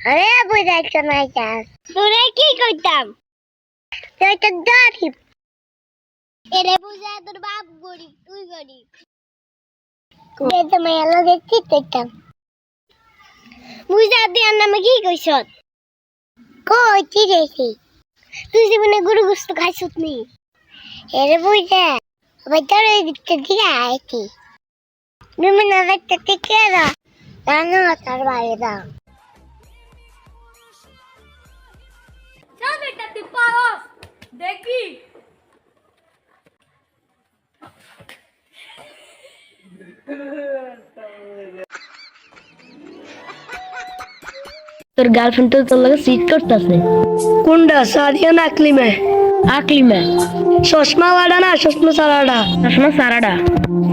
আরে বুঝাইছো না চাস তোরে কি কইতাম তুই তো গরিব এরে বুঝা তোর বাপ গরিব তুই গরিব তুই তো মেলা দেখছি কইতাম বুঝা তুই আর নামে কি কইছ কই কি দেখি তুই জীবনে গরু গোস্ত খাইছত নি এরে বুঝা আবার তোর ওই দিকটা দিয়ে আইছি তুমি না দেখতে কে রা জানো তার বাইরে দাও চল বেটা তুই পারস দেখি তোর গার্লফ্রেন্ড তো তোর লগে সিট করতেছে কোনটা সাদিয়া না আকলিমে আকলিমা চশমা ওয়ালা না চশমা সারাডা চশমা সারাডা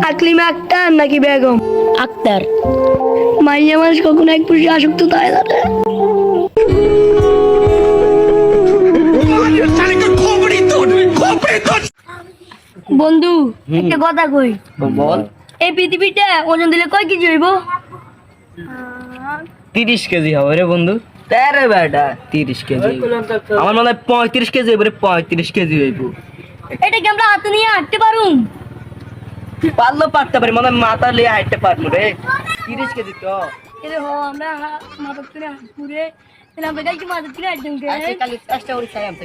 আকলিমে আক্তার নাকি বেগম আক্তার মাইয়া মানুষ কখনো এক পুরুষে আসক্ত তাই না বন্ধু একটা কথা কই বল এই পৃথিবীটা ওজন দিলে কয় কেজি হইব 30 কেজি হবে রে বন্ধু তেরে বেটা 30 কেজি আমার মনে হয় 35 কেজি হবে রে 35 কেজি হইব এটা কি আমরা হাতে নিয়ে হাঁটতে পারুম পারলো পারতে পারি মানে মাথা লিয়ে হাঁটতে পারবো রে 30 কেজি তো এরে হো আমরা মাথা তুলে ঘুরে তাহলে আমরা গাইকে মাথা তুলে হাঁটতে আজকে কালি চেষ্টা করি চাই আমি